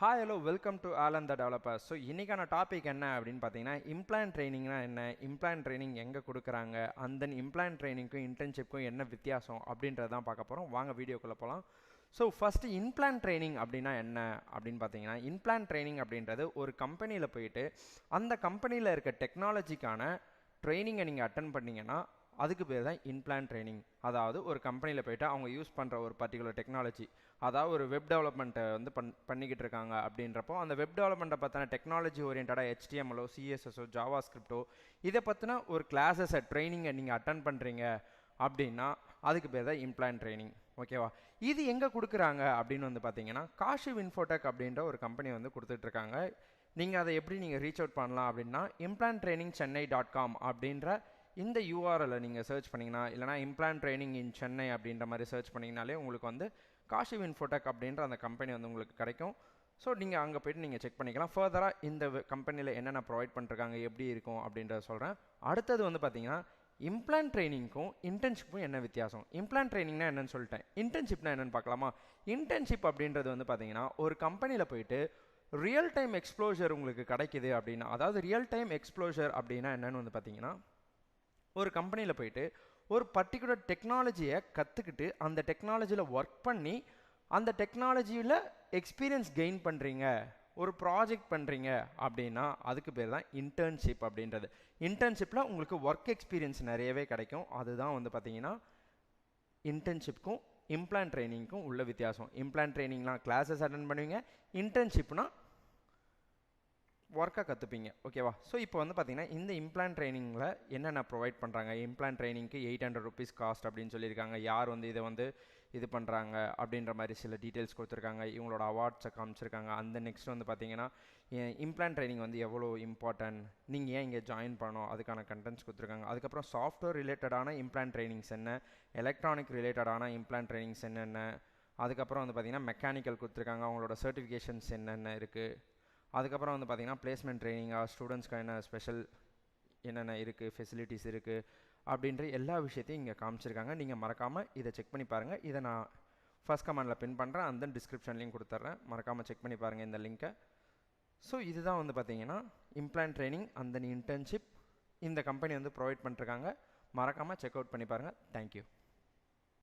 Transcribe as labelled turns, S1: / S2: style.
S1: Hi, hello, welcome to Alan the Developer. So, இன்னைக்கான topic என்ன அப்படின்னு பார்த்தீங்கன்னா இம்ப்ளான்ட் ட்ரைனிங்னா என்ன, இம்ப்ளான்ட் ட்ரைனிங் எங்கே கொடுக்குறாங்க, அண்ட் தென் இம்ப்ளான்ட் ட்ரைனிங்க்கும் இன்டர்ன்ஷிப்க்கும் என்ன வித்தியாசம் அப்படின்றதான் பார்க்க போகிறோம். வாங்க வீடியோக்குள்ளே போகலாம். ஸோ ஃபஸ்ட்டு இம்ப்ளான்ட் ட்ரைனிங் அப்படின்னா என்ன அப்படின்னு பார்த்தீங்கன்னா இம்ப்ளான்ட் ட்ரைனிங் அப்படின்றது ஒரு கம்பெனியில் போயிட்டு அந்த கம்பெனியில் இருக்க டெக்னாலஜிக்கான ட்ரைனிங்கை நீங்கள் அட்டன் பண்ணிங்கன்னா அதுக்கு பேர் தான் இம்ப்ளான்ட் ட்ரைனிங். அதாவது ஒரு கம்பெனியில் போய்ட்டு அவங்க யூஸ் பண்ணுற ஒரு பர்டிகுலர் டெக்னாலஜி, அதாவது ஒரு வெப் டெவலப்மெண்ட்டை வந்து பண்ணிக்கிட்டு இருக்காங்க அப்படின்றப்போ அந்த வெப் டெவலப்மெண்ட்டை பற்றின டெக்னாலஜி ஓரியன்டாக HTMLஓ CSSஓ ஜாவா ஸ்கிரிப்டோ இதை பற்றின ஒரு கிளாஸஸை ட்ரைனிங்கை நீங்கள் அட்டன் பண்ணுறீங்க அப்படின்னா அதுக்கு பேர் தான் இம்ப்ளான்ட் ட்ரைனிங். ஓகேவா? இது எங்கே கொடுக்குறாங்க அப்படின்னு வந்து பார்த்தீங்கன்னா காஷிவ் இன்ஃபோடெக் அப்படின்ற ஒரு கம்பெனி வந்து கொடுத்துட்ருக்காங்க. நீங்கள் அதை எப்படி நீங்கள் ரீச் அவுட் பண்ணலாம் அப்படின்னா implantttrainingchennai.com அப்படின்ற இந்த URL நீங்கள் சர்ச் பண்ணிங்கன்னா இல்லைனா இம்ப்ளான்ட் ட்ரைனிங் இன் சென்னை அப்படின்ற மாதிரி சர்ச் பண்ணிங்கனாலே உங்களுக்கு வந்து காஷிவ் இன்ஃபோடெக் அப்படின்ற அந்த கம்பெனி வந்து உங்களுக்கு கிடைக்கும். ஸோ நீங்கள் அங்கே போய்ட்டு நீங்கள் செக் பண்ணிக்கலாம். ஃபர்தராக இந்த கம்பெனியில் என்னென்ன ப்ரொவைட் பண்ணிருக்காங்க, எப்படி இருக்கும் அப்படின்றத சொல்கிறேன். அடுத்தது வந்து பார்த்தீங்கன்னா இம்ப்ளான்ட் ட்ரைனிங்க்கும் இன்டர்ன்ஷிப்பும் என்ன வித்தியாசம். இம்ப்ளான்ட் ட்ரைனிங்னா என்னன்னு சொல்லிட்டேன். இன்டர்ன்ஷிப்னா என்னென்னு பார்க்கலாமா? இன்டர்ன்ஷிப் அப்படின்றது வந்து பார்த்தீங்கன்னா ஒரு கம்பெனியில் போயிட்டு ரியல் டைம் எக்ஸ்ப்ளோஷர் உங்களுக்கு கிடைக்குது அப்படின்னா, அதாவது ரியல் டைம் எக்ஸ்ப்ளோஷர் அப்படின்னா என்னென்னு வந்து பார்த்தீங்கன்னா ஒரு கம்பெனியில் போயிட்டு ஒரு பர்டிகுலர் டெக்னாலஜியை கற்றுக்கிட்டு அந்த டெக்னாலஜியில் ஒர்க் பண்ணி அந்த டெக்னாலஜியில் எக்ஸ்பீரியன்ஸ் கெயின் பண்ணுறீங்க, ஒரு ப்ராஜெக்ட் பண்ணுறீங்க அப்படின்னா அதுக்கு பேர் தான் இன்டர்ன்ஷிப் அப்படின்றது. இன்டர்ன்ஷிப்பில் உங்களுக்கு ஒர்க் எக்ஸ்பீரியன்ஸ் நிறையவே கிடைக்கும். அதுதான் வந்து பார்த்தீங்கன்னா இன்டர்ன்ஷிப்க்கும் இம்ப்ளான்ட் ட்ரைனிங்க்கும் உள்ள வித்தியாசம். இம்ப்ளான்ட் ட்ரைனிங்லாம் கிளாஸஸ் அட்டன் பண்ணுவீங்க, இன்டர்ன்ஷிப்னா ஒர்க்காக கற்றுப்பீங்க. ஓகேவா? ஸோ இப்போ வந்து பார்த்தீங்கன்னா இந்த இம்ப்ளான்ட் ட்ரைனிங்கில் என்னென்ன ப்ரொவைட் பண்ணுறாங்க. இம்ப்ளான்ட் ட்ரைனிங்க்கு 800 rupees காஸ்ட் அப்படின்னு சொல்லியிருக்காங்க. யார் வந்து இதை வந்து இது பண்ணுறாங்க அப்படின்ற மாதிரி சில டீட்டெயில்ஸ் கொடுத்துருக்காங்க. இவங்களோட அவார்ட்ஸை காமிச்சிருக்காங்க. அந்த நெக்ஸ்ட் வந்து பார்த்தீங்கன்னா இம்ப்ளான்ட் ட்ரைனிங் வந்து எவ்வளோ இம்பார்ட்டன்ட், நீங்கள் ஏன் இங்கே ஜாயின் பண்ணணும், அதுக்கான கண்டென்ட்ஸ் கொடுத்துருக்காங்க. அதுக்கப்புறம் சாஃப்ட்வேர் ரிலேட்டடான இம்ப்ளான்ட் ட்ரைனிங்ஸ் என்ன, எலக்ட்ரானிக் ரிலேட்டடான இம்ப்ளான்ட் ட்ரைனிங்ஸ் என்னென்ன, அதுக்கப்புறம் வந்து பார்த்தீங்கன்னா மெக்கானிக்கல் கொடுத்துருக்காங்க, அவங்களோட சர்டிஃபிகேஷன்ஸ் என்னென்ன இருக்குது. அதுக்கப்புறம் வந்து பார்த்தீங்கன்னா பிளேஸ்மெண்ட் ட்ரைனிங்காக ஸ்டூடெண்ட்ஸ்க்கு என்ன ஸ்பெஷல் என்னென்ன இருக்குது, ஃபெசிலிட்டிஸ் இருக்குது அப்படின்ற எல்லா விஷயத்தையும் இங்கே காமிச்சிருக்காங்க. நீங்கள் மறக்காமல் இதை செக் பண்ணி பாருங்கள். இதை நான் ஃபர்ஸ்ட் கமெண்டில் பின் பண்ணுறேன், அந்த டிஸ்கிரிப்ஷன்லையும் கொடுத்துட்றேன். மறக்காமல் செக் பண்ணி பாருங்கள் இந்த லிங்க்கை. ஸோ இதுதான் வந்து பார்த்தீங்கன்னா இம்ப்ளான்ட் ட்ரைனிங் அந்த இன்டர்ன்ஷிப் இந்த கம்பெனி வந்து ப்ரொவைட் பண்ணிருக்காங்க. மறக்காமல் செக் அவுட் பண்ணி பாருங்கள். தேங்க்யூ.